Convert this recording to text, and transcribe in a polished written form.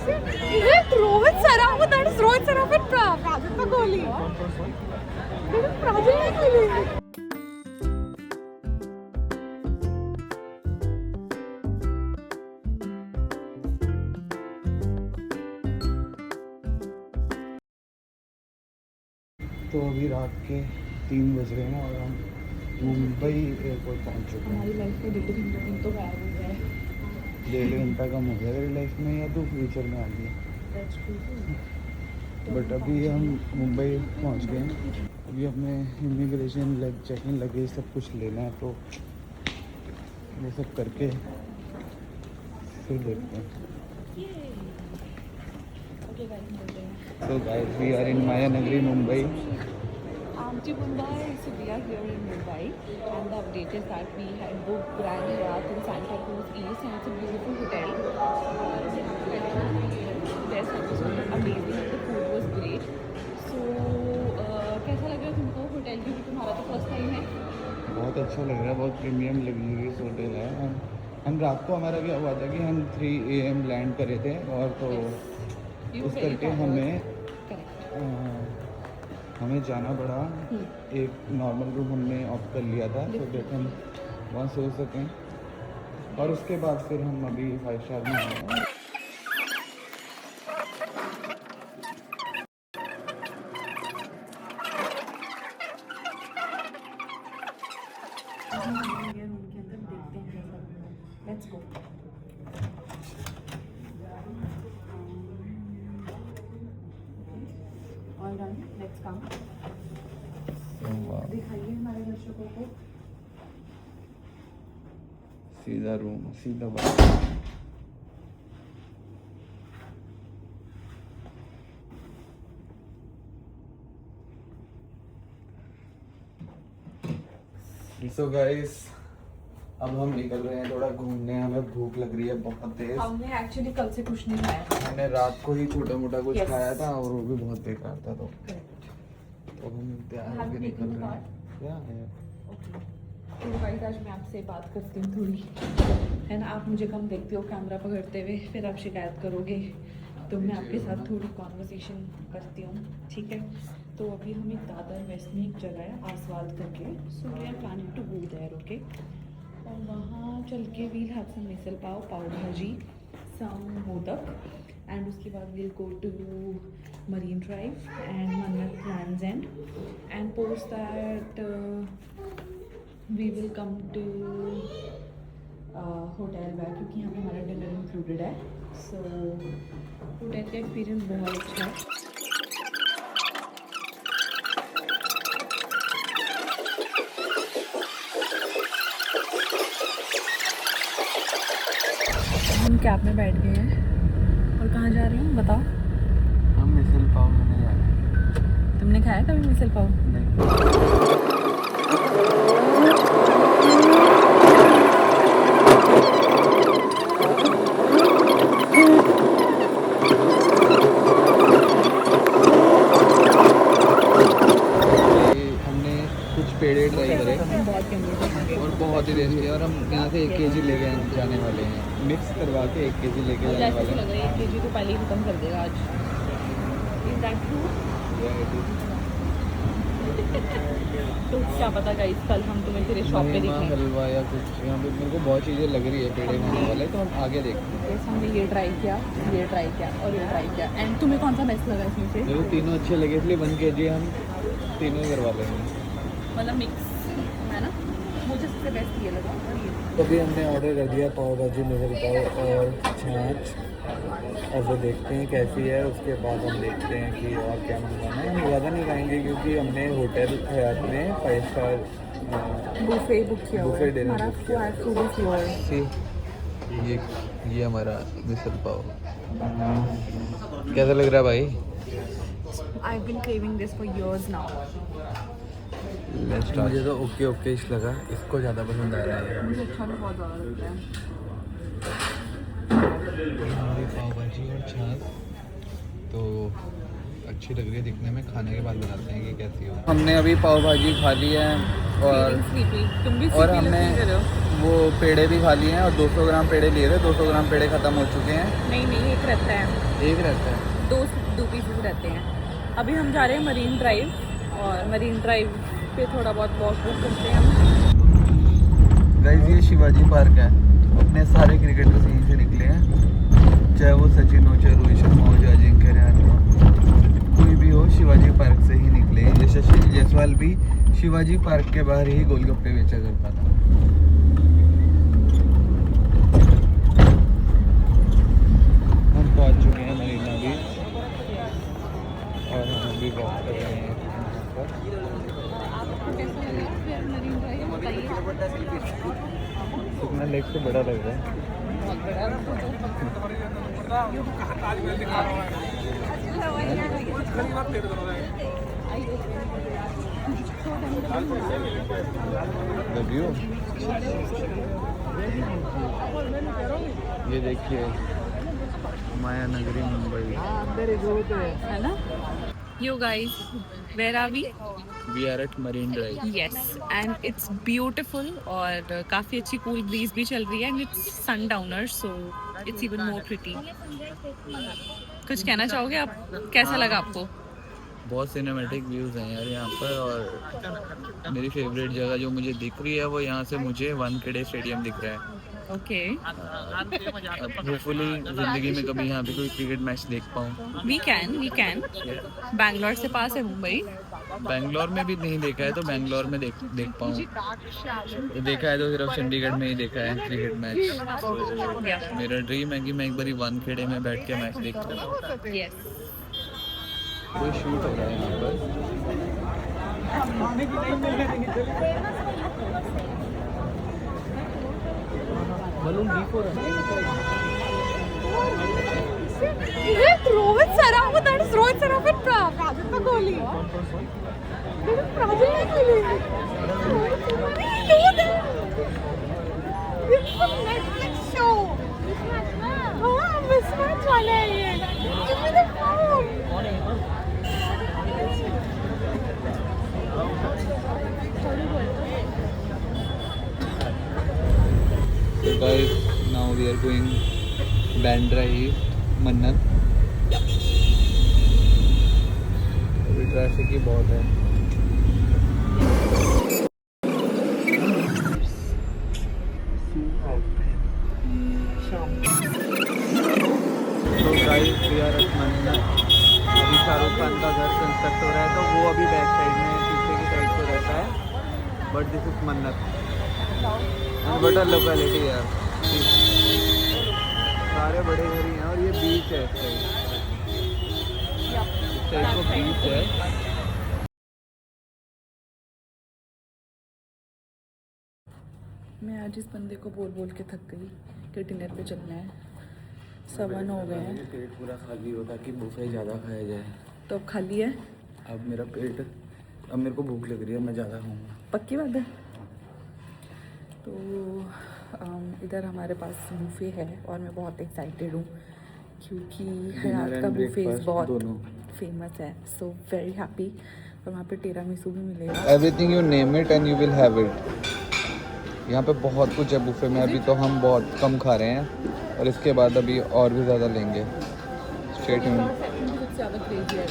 Rohit Saraf, that is Rohit Saraf and Prajakta Kohli. That is Prajakta Kohli. तो अभी रात के 3 बज रहे हैं और हम मुंबई एयरपोर्ट पहुंच चुके हैं। हमारी लाइफ में 1.5 घंटा तो गायब हो गया है। 1.5 घंटा कम हो गया तेरी लाइफ में या तू फ्यूचर में आ गई? बट अभी हम मुंबई पहुंच गए हैं। अभी अपने इमिग्रेशन चेकिंग लगेज सब कुछ लेना है, तो वो सब करके फिर देखते हैं। So guys, we are in Maya Nagari, Mumbai. Amchi Mumbai, so we are here in Mumbai, and the update is that we had booked Grand Hyatt in Santa Cruz East, and it's a beautiful hotel. Their service was amazing, and the food was great. So, कैसा लग रहा है तुमको hotel? क्योंकि तुम्हारा तो first time है। बहुत अच्छा लग रहा है, बहुत प्रीमियम लग्जरियस होटल है। हम रात को हमारा क्या हुआ था कि हम 3 AM लैंड करे थे, और तो उस करके हमें जाना पड़ा। एक नॉर्मल रूम हमने ऑप्ट कर लिया था, तो दैट हम वहाँ सो सकें, और उसके बाद फिर हम अभी 5 स्टार में हैं। रूम के अंदर देखते हैं। Let's go. All done. Let's come. दिखाइए हमारे दर्शकों को। सीधा रूम, सीधा बात। So guys, अब हम निकल रहे हैं थोड़ा घूमने। हमें भूख लग रही है बहुत तेज। हमने एक्चुअली कल से कुछ नहीं खाया। मैंने रात को ही छोटा मोटा कुछ खाया था, और वो भी बहुत बेकार था। तो हम तैयार होकर निकल रहे हैं। क्या है? तो गाइस, आज मैं आपसे बात करती हूँ थोड़ी, है ना। आप मुझे कम देखते हो कैमरा पकड़ते हुए, फिर आप शिकायत करोगे, तो मैं आपके साथ थोड़ी कॉन्वर्सेशन करती हूँ, ठीक है। तो अभी हम एक दादर वेस्ट में एक जगह है आसवाद करके, so we are planning to go there, okay. और वहाँ चल के we'll have some misal pav, पाव भाजी, सम मोदक, एंड उसके बाद we'll go to Marine Drive and Mannat Lands End post that we will come to hotel back, क्योंकि यहाँ पे हमारा डिनर इंक्लूडेड है। सो होटल का एक्सपीरियंस बहुत अच्छा है। हम कैब में बैठ गए हैं और कहाँ जा रहे हैं बताओ? हम मिसल पाव खाने जा रहे हैं। तुमने खाया कभी मिसल पाव? नहीं। हमने कुछ पेड़े ट्राई करे और बहुत ही टेस्टी है, और हम यहाँ से 1 kg लेके जाने वाले हैं। मिक्स करवा के 1 kg लेके जाने वाले हैं। लग रहा है 1 kg तो पहले ही खत्म कर देगा आज। Is that true? तो क्या पता गाइस, कल हम तुम्हें तेरे शॉप पे दिखेंगे। हलवा या कुछ यहाँ पे मेरे को बहुत चीज़ें लग रही है पेड़े खाने वाले, तो हम आगे देखते हैं। जैसे हमने ये ट्राई किया, ये ट्राई किया और ये ट्राई किया, एंड तुम्हें कौन सा बेस्ट लगा इसमें से? मेरे को तीनों अच्छे लगे, इसलिए 1 kg हम तीनों ही करवा लेंगे। मतलब मिक्स है ना, मुझे सबसे बेस्ट ये लगा। और ये तो अभी हमने ऑर्डर कर दिया पाव भाजी, मिसल पाव और छाछ। अब वो देखते हैं कैसी है, उसके बाद हम देखते हैं कि और क्या मंगवाना है। हम ज़्यादा नहीं खाएंगे क्योंकि हमने होटल हयात में 5 स्टार बुफे बुक किया हुआ है। बुफे हमारा फूड इज योर। ये हमारा मिसल पाव कैसा लग रहा है भाई? I have been craving this for years now. मुझे तो ओके ओके इस लगा, इसको ज़्यादा पसंद आ रहा है। मुझे अच्छा भी बहुत ज़्यादा लगता है। हमारी पाव भाजी और छाछ तो अच्छी लग रही है दिखने में, खाने के बाद बताते हैं कि कैसी हो। हमने अभी पाव भाजी खा ली है और हमने वो पेड़े भी खा लिए हैं, और 200 ग्राम पेड़े लिए थे। 200 ग्राम पेड़े ख़त्म हो चुके हैं। नहीं एक रहता है, एक रहता है। दो पीसेस रहते हैं। अभी हम जा रहे हैं मरीन ड्राइव, और मरीन ड्राइव पे थोड़ा बहुत वॉक करते हैं हम। गाइस ये शिवाजी पार्क है, अपने सारे क्रिकेटर्स यहीं से निकले हैं, चाहे वो सचिन हो, चाहे रोहित शर्मा हो, चाहे अजिंक्य रहाणे हो, कोई भी हो, शिवाजी पार्क से ही निकले हैं। यशस्वी जायसवाल भी शिवाजी पार्क के बाहर ही गोलगप्पे बेचा करता था। हम पहुंच चुके हैं मरीना बीच और हम अभी वॉक कर रहे हैं यहाँ पर। कितना लेग से बड़ा लग रहा है। ये देखिए माया नगरी मुंबई है ना। You guys, where are we? We are at Marine Drive. Yes, and it's beautiful और काफ़ी अच्छी कूल ब्रीज भी चल रही है, and it's sundowner, so it's even more pretty. कुछ कहना चाहोगे आप? कैसा लगा आपको? बहुत सिनेमैटिक व्यूज़ हैं यार यहाँ पर, और मेरी फेवरेट जगह जो मुझे दिख रही है वो यहाँ से मुझे वानखेड़े स्टेडियम दिख रहा है। ओके, होपफुली जिंदगी में कभी यहाँ पे कोई क्रिकेट मैच देख पाऊँ। we can. बैंगलोर से पास है मुंबई। बैंगलोर में भी नहीं देखा है तो बैंगलोर में देख पाऊँ। देखा है तो सिर्फ चंडीगढ़ में ही देखा है क्रिकेट मैच। मेरा ड्रीम है कि मैं एक बारी वानखेड़े में बैठ के मैच देखूँ। Yes. कोई शूट हो रहा है यहाँ पर। बलून D4 है। Rohit Saraf, that is Rohit Saraf and Rajat Kohli. That is Rajat Kohli. Know that? This is a Netflix show. हाँ, mismatch वाला है ये. Give me the phone. So guys, now we are going Bandra East, मन्नत। अभी traffic ही बहुत है। तो guys we are eight मन्नत। अभी शाहरुख खान का घर कंस्ट्रक्ट हो रहा है, तो वो अभी बैक साइड में पीछे की साइड पे रहता है, बट दिस इज मन्नत। बट अ लोकेलिटी यार, सारे बड़े घर ही हैं, और ये बीच है इस साइड को बीच है। मैं आज इस बंदे को बोल बोल के थक गई कि डिनर पे चलना है। 7 हो गए हैं। पेट पूरा खाली होता कि बुफे ज़्यादा खाया जाए। तो अब खाली है? अब मेरा पेट, अब मेरे को भूख लग रही है, मैं ज़्यादा खाऊंगा। पक्की बात है। तो इधर हमारे पास बुफे है और मैं बहुत एक्साइटेड हूँ क्योंकि हयात का बुफे बहुत फेमस है। So very happy. और वहाँ पे टिरामिसू भी मिलेगा। Everything you name it and you will have it. यहाँ पे बहुत कुछ है बुफे में। अभी तो हम बहुत कम खा रहे हैं और इसके बाद अभी और भी ज़्यादा लेंगे। Stay tuned. सबसे ज़्यादा क्रेजी है।